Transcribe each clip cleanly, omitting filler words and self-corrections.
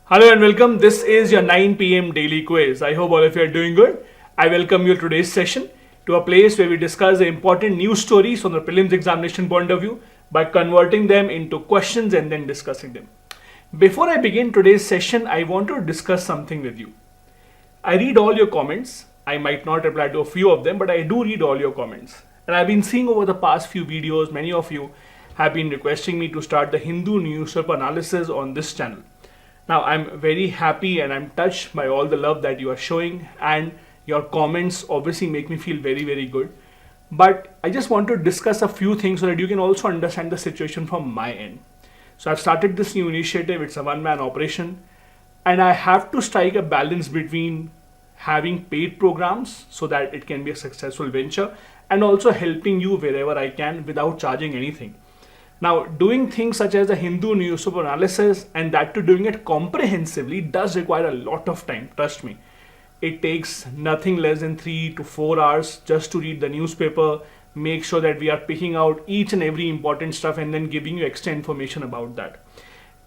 Hello and welcome. This is your 9 p.m. daily quiz. I hope all of you are doing good. I welcome you to today's session to a place where we discuss the important news stories from the prelims examination point of view by converting them into questions and then discussing them. Before I begin today's session, I want to discuss something with you. I read all your comments. I might not reply to a few of them, but I do read all your comments. And I've been seeing over the past few videos, many of you have been requesting me to start the Hindu newspaper analysis on this channel. Now, I'm very happy and I'm touched by all the love that you are showing, and your comments obviously make me feel very, very good. But I just want to discuss a few things so that you can also understand the situation from my end. So I've started this new initiative. It's a one-man operation, and I have to strike a balance between having paid programs so that it can be a successful venture and also helping you wherever I can without charging anything. Now, doing things such as the Hindu newspaper analysis and that to doing it comprehensively does require a lot of time, trust me. It takes nothing less than 3 to 4 hours just to read the newspaper, make sure that we are picking out each and every important stuff and then giving you extra information about that.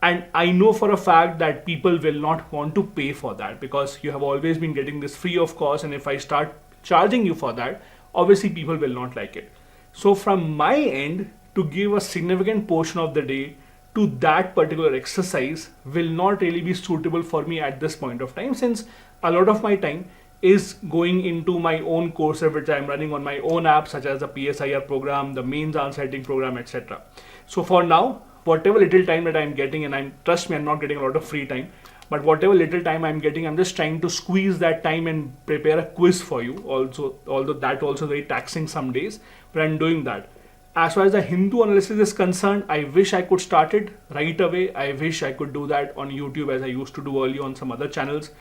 And I know for a fact that people will not want to pay for that because you have always been getting this free of cost, and if I start charging you for that, obviously people will not like it. So from my end, to give a significant portion of the day to that particular exercise will not really be suitable for me at this point of time, since a lot of my time is going into my own courses which I am running on my own app, such as the PSIR program, the mains answer writing program, etc. So for now, whatever little time that I'm getting, and trust me, I'm not getting a lot of free time, but whatever little time I'm getting, I'm just trying to squeeze that time and prepare a quiz for you. Also, although that also very taxing some days, but I'm doing that. As far as the Hindu analysis is concerned, I wish I could start it right away. I wish I could do that on YouTube as I used to do earlier on some other channels.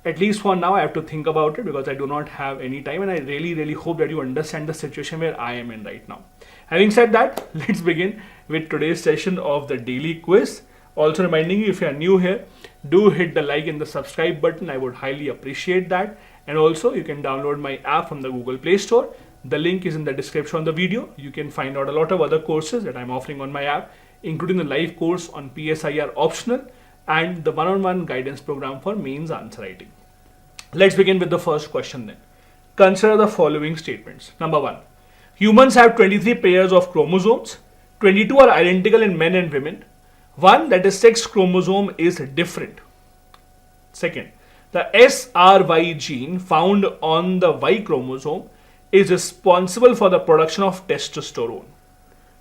At least for now, I have to think about it because I do not have any time, and I really, really hope that you understand the situation where I am in right now. Having said that, let's begin with today's session of the daily quiz. Also reminding you, if you are new here, do hit the like and the subscribe button. I would highly appreciate that. And also, you can download my app from the Google Play Store. The link is in the description of the video. You can find out a lot of other courses that I'm offering on my app, including the live course on PSIR optional and the one-on-one guidance program for mains answer writing. Let's begin with the first question then. Consider the following statements. Number 1. Humans have 23 pairs of chromosomes. 22 are identical in men and women. One, that is sex chromosome, is different. Second, the SRY gene found on the Y chromosome is responsible for the production of testosterone.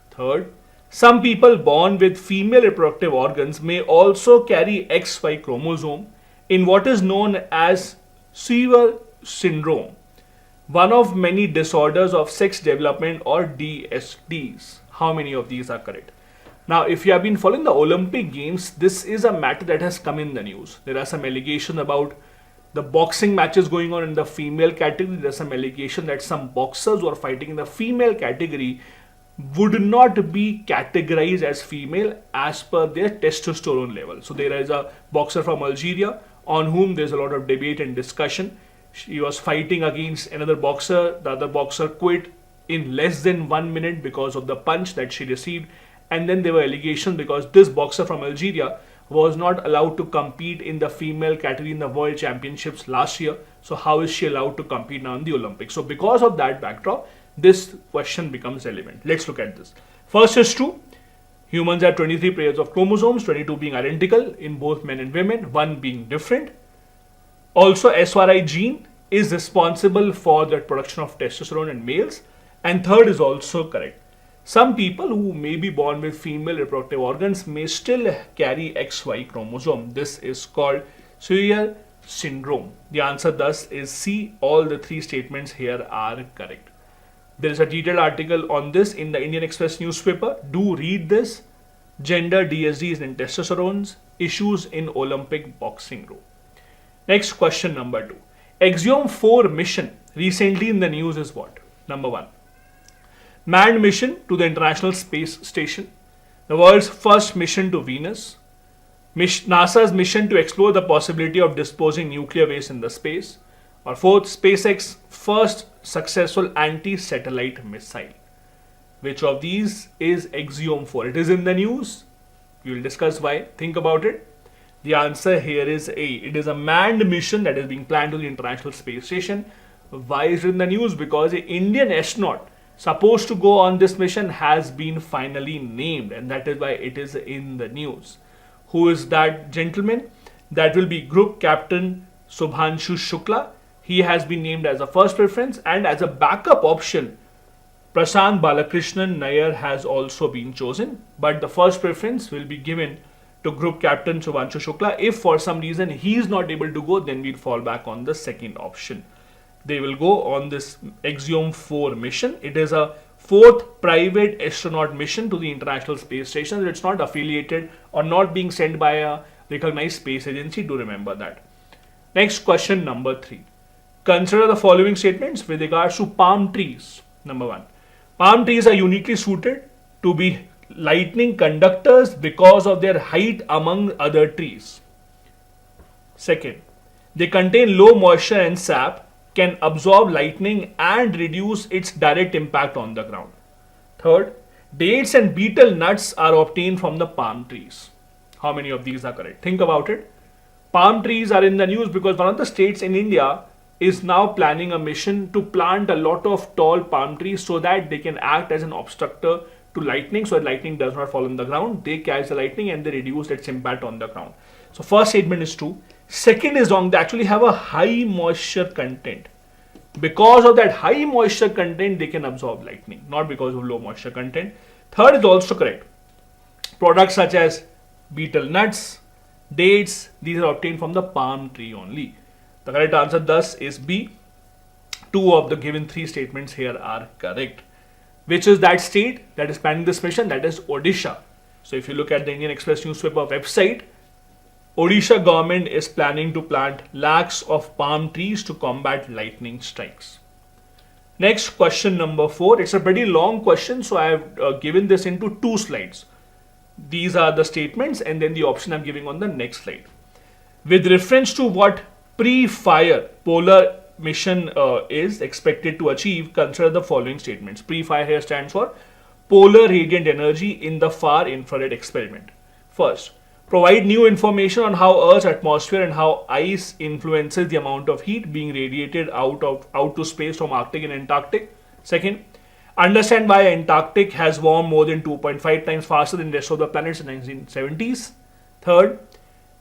Third, some people born with female reproductive organs may also carry XY chromosome in what is known as Sever syndrome, one of many disorders of sex development or DSDs. How many of these are correct? Now, if you have been following the Olympic Games, this is a matter that has come in the news. There are some allegations about the boxing matches going on in the female category. There's some allegation that some boxers who are fighting in the female category would not be categorized as female as per their testosterone level. So there is a boxer from Algeria on whom there's a lot of debate and discussion. She was fighting against another boxer. The other boxer quit in less than 1 minute because of the punch that she received. And then there were allegations because this boxer from Algeria was not allowed to compete in the female category in the World Championships last year. So how is she allowed to compete now in the Olympics? So because of that backdrop, this question becomes relevant. Let's look at this. First is true. Humans have 23 pairs of chromosomes, 22 being identical in both men and women, 1 being different. Also, SRY gene is responsible for the production of testosterone in males. And third is also correct. Some people who may be born with female reproductive organs may still carry XY chromosome. This is called Sever syndrome. The answer thus is C. All the 3 statements here are correct. There is a detailed article on this in the Indian Express newspaper. Do read this. Gender DSDs and testosterones, issues in Olympic boxing row. Next, question number 2. Axiom 4 mission recently in the news is what? Number 1. Manned mission to the International Space Station, the world's first mission to Venus, NASA's mission to explore the possibility of disposing nuclear waste in the space, or fourth, SpaceX first successful anti-satellite missile. Which of these is axiom 4? It is in the news. We will discuss why. Think about it. The answer here is A. It is a manned mission that is being planned to the International Space Station. Why is it in the news? Because an Indian astronaut supposed to go on this mission has been finally named, and that is why it is in the news. Who is that gentleman? That will be Group Captain Subhanshu Shukla. He has been named as a first preference, and as a backup option, Prashant Balakrishnan Nair has also been chosen. But the first preference will be given to Group Captain Subhanshu Shukla. If for some reason he is not able to go, then we'll fall back on the second option. They will go on this Axiom 4 mission. It is a fourth private astronaut mission to the International Space Station. It's not affiliated or not being sent by a recognized space agency. Do remember that. Next question, number 3. Consider the following statements with regards to palm trees. Number 1. Palm trees are uniquely suited to be lightning conductors because of their height among other trees. Second, they contain low moisture and sap, can absorb lightning and reduce its direct impact on the ground. Third, dates and betel nuts are obtained from the palm trees. How many of these are correct? Think about it. Palm trees are in the news because one of the states in India is now planning a mission to plant a lot of tall palm trees so that they can act as an obstructor to lightning, so that lightning does not fall on the ground. They catch the lightning and they reduce its impact on the ground. So first statement is true. Second is wrong. They actually have a high moisture content. Because of that high moisture content, they can absorb lightning, not because of low moisture content. Third is also correct. Products such as betel nuts, dates, these are obtained from the palm tree only. The correct answer thus is B. 2 of the given 3 statements here are correct. Which is that state that is planning this mission? That is Odisha. So if you look at the Indian Express newspaper website, Odisha government is planning to plant lakhs of palm trees to combat lightning strikes. Next, question number 4. It's a pretty long question, so I have given this into 2 slides. These are the statements and then the option I'm giving on the next slide. With reference to what Prefire polar mission is expected to achieve, consider the following statements. Prefire here stands for Polar Radiant Energy in the Far Infrared Experiment. First, provide new information on how Earth's atmosphere and how ice influences the amount of heat being radiated out to space from Arctic and Antarctic. Second, understand why Antarctic has warmed more than 2.5 times faster than the rest of the planets in the 1970s. Third,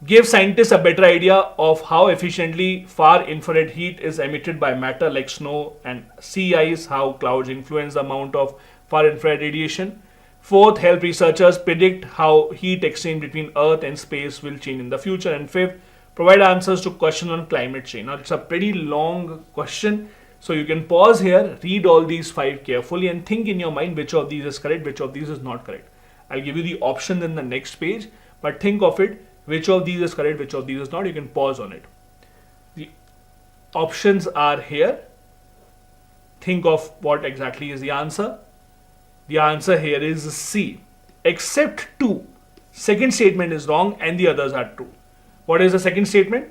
give scientists a better idea of how efficiently far infrared heat is emitted by matter like snow and sea ice, how clouds influence the amount of far infrared radiation. Fourth, help researchers predict how heat exchange between Earth and space will change in the future. And fifth, provide answers to questions on climate change. Now, it's a pretty long question, so you can pause here, read all these 5 carefully and think in your mind which of these is correct, which of these is not correct. I'll give you the option in the next page, but think of it. Which of these is correct, which of these is not, you can pause on it. The options are here. Think of what exactly is the answer. The answer here is C. Except 2. Second statement is wrong and the others are true. What is the second statement?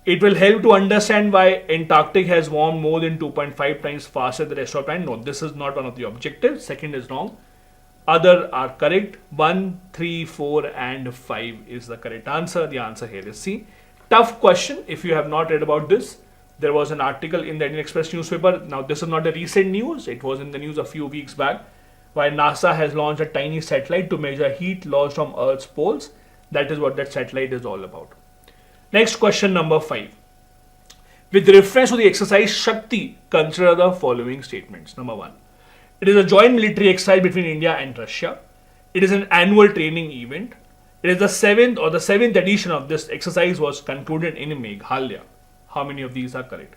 It will help to understand why Antarctic has warmed more than 2.5 times faster than the rest of the planet. No, this is not one of the objectives. Second is wrong. Other are correct. 1, 3, 4 and 5 is the correct answer. The answer here is C. Tough question. If you have not read about this, there was an article in the Indian Express newspaper. Now this is not a recent news. It was in the news a few weeks back, why NASA has launched a tiny satellite to measure heat lost from Earth's poles. That is what that satellite is all about. Next, question number 5. With reference to the exercise Shakti, consider the following statements. Number 1. It is a joint military exercise between India and Russia. It is an annual training event. It is the 7th edition of this exercise was concluded in Meghalaya. How many of these are correct?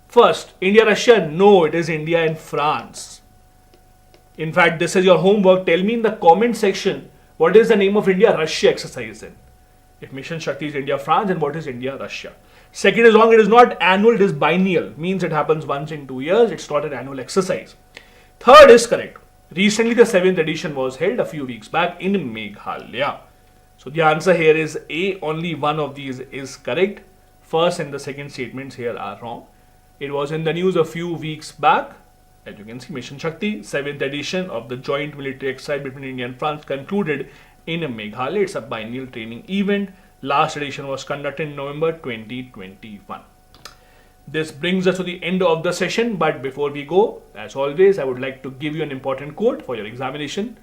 First, India-Russia. No, it is India and France. In fact, this is your homework. Tell me in the comment section what is the name of India-Russia exercise in. If Mission Shakti is India-France, and what is India-Russia? Second is wrong. It is not annual, it is biennial. Means it happens once in 2 years. It's not an annual exercise. Third is correct. Recently, the 7th edition was held a few weeks back in Meghalaya. So the answer here is A. Only one of these is correct. First and the second statements here are wrong. It was in the news a few weeks back. As you can see, Mission Shakti, 7th edition of the joint military exercise between India and France concluded in Meghalaya. It's a biennial training event. Last edition was conducted in November 2021. This brings us to the end of the session, but before we go, as always, I would like to give you an important quote for your examination.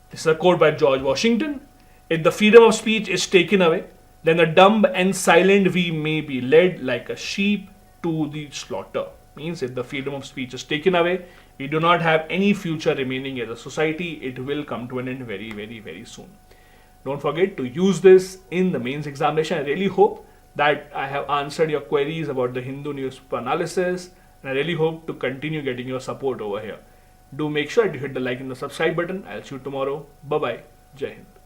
This is a quote by George Washington. If the freedom of speech is taken away, then the dumb and silent we may be led like a sheep to the slaughter. Means if the freedom of speech is taken away, we do not have any future remaining as a society. It will come to an end very, very, very soon. Don't forget to use this in the mains examination. I really hope that I have answered your queries about the Hindu newspaper analysis, and I really hope to continue getting your support over here. Do make sure to hit the like and the subscribe button. I'll see you tomorrow. Bye bye. Jai Hind.